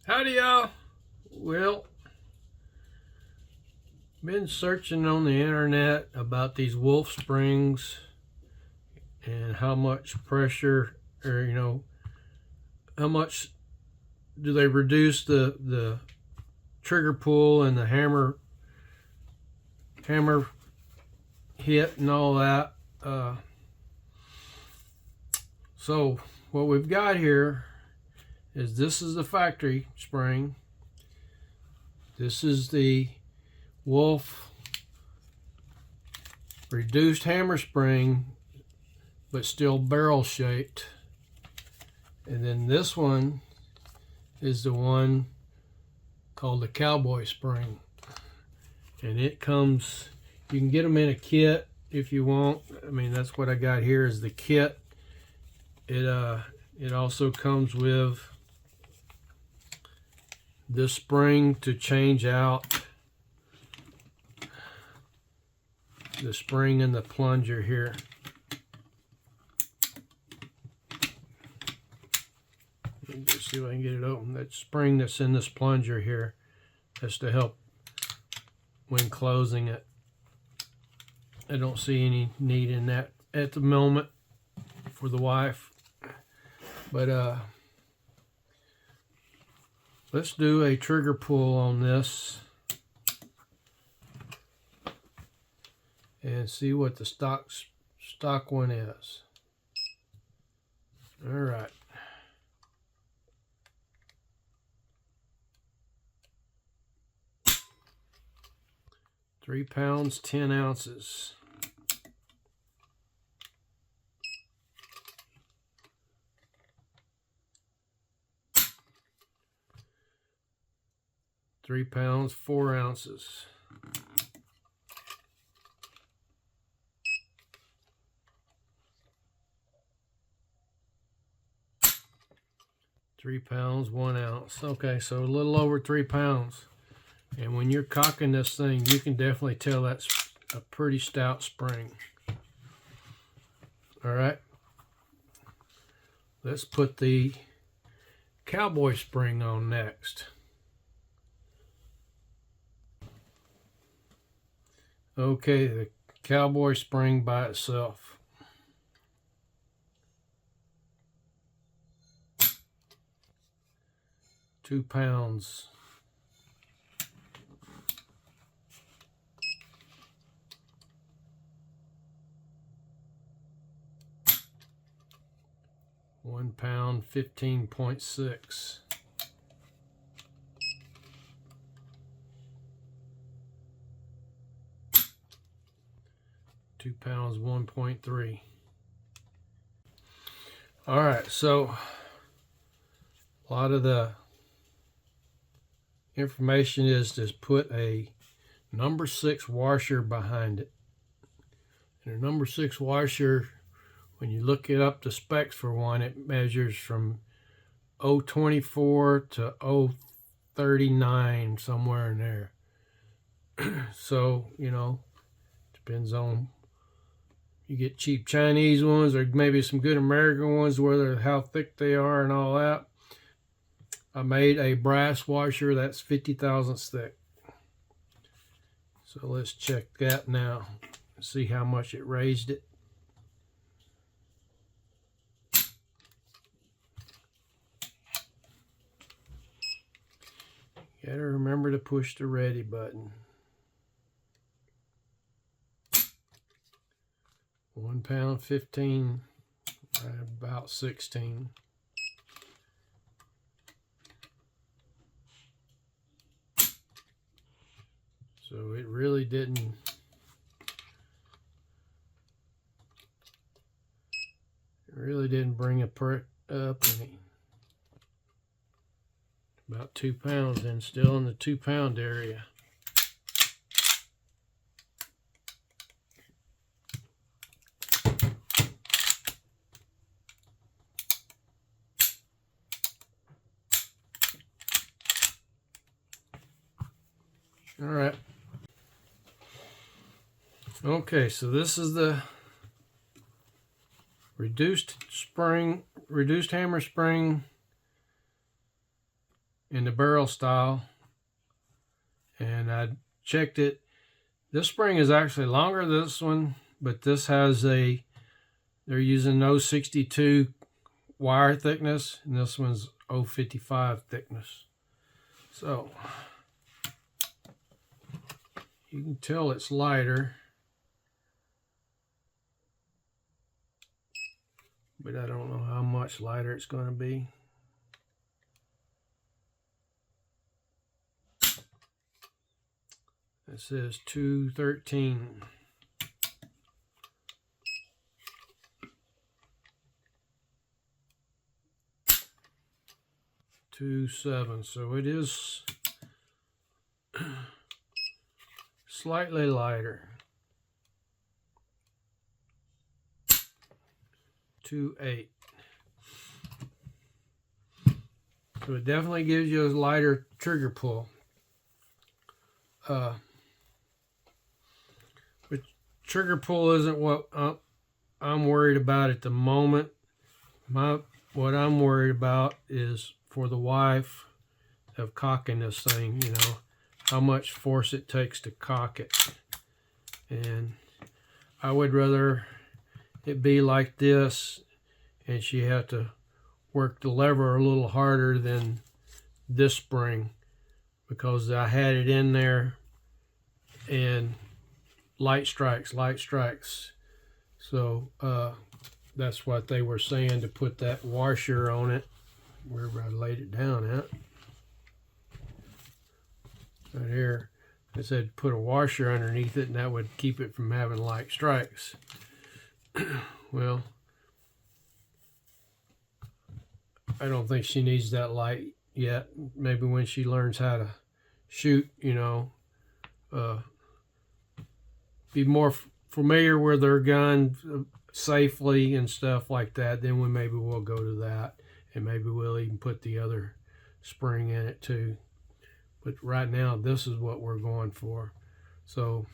Howdy, y'all. Well, been searching on the internet about these Wolff springs and how much pressure, or how much do they reduce the trigger pull and the hammer hit and all that. So what we've got here is this is the factory spring. This is the Wolff reduced hammer spring, but still barrel shaped. And then this one is the one called the cowboy spring. And it comes, you can get them in a kit if you want. I mean, that's what I got here is the kit. It also comes with this spring to change out the spring and the plunger here. Let me just see if I can get it open. That spring that's in this plunger here, that's to help when closing it. I don't see any need in that at the moment for the wife. But let's do a trigger pull on this and see what the stock one is. All right. £3 10 ounces. £3 4 ounces. £3 1 ounce. Okay, so a little over 3 pounds. And when you're cocking this thing, you can definitely tell that's a pretty stout spring. All right. Let's put the cowboy spring on next. Okay, the cowboy spring by itself. £2. £1 15.6. £2 1.3. All right, so a lot of the information is to put a number 6 washer behind it. And a number 6 washer, when you look it up the specs for one, it measures from 0.24 to 0.39, somewhere in there. So, depends on, you get cheap Chinese ones or maybe some good American ones, whether how thick they are and all that. I made a brass washer that's 50 thousandths thick. So let's check that now and see how much it raised it. You gotta remember to push the ready button. £1 15, right about 16. So it really didn't bring it up any. About 2 pounds and still in the 2 pound area. All right. Okay, so this is the reduced hammer spring in the barrel style, and I checked it. This spring is actually longer than this one, but this has they're using 0.62 wire thickness, and this one's 0.55 thickness. So you can tell it's lighter, but I don't know how much lighter it's going to be. It says 213. 2.7, so it is slightly lighter. 2.8. So it definitely gives you a lighter trigger pull. But trigger pull isn't what I'm worried about at the moment. What I'm worried about is for the wife of cocking this thing, you know, how much force it takes to cock it. And I would rather it be like this and she had to work the lever a little harder than this spring, because I had it in there and light strikes. So that's what they were saying, to put that washer on it, wherever I laid it down at. Right here, I said put a washer underneath it, and that would keep it from having light strikes. Well, I don't think she needs that light yet. Maybe when she learns how to shoot, you know, be more familiar with her gun safely and stuff like that, then maybe we'll go to that, and maybe we'll even put the other spring in it too. But right now, this is what we're going for. So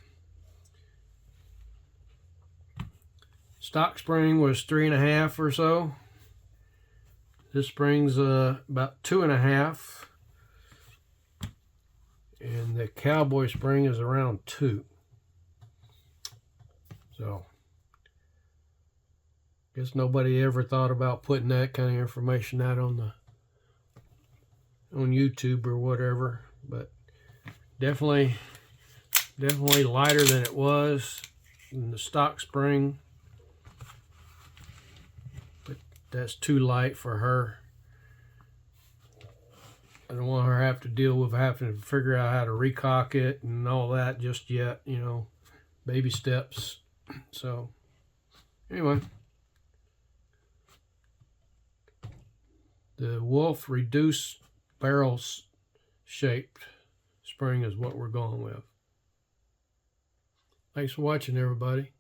stock spring was 3.5 or so. This spring's about 2.5, and the cowboy spring is around 2. So guess nobody ever thought about putting that kind of information out on YouTube or whatever, but definitely lighter than it was in the stock spring. But that's too light for her. I don't want her to have to deal with having to figure out how to recock it and all that just yet, you know, baby steps. So anyway, the Wolff reduced barrel shaped spring is what we're going with. Thanks for watching, everybody.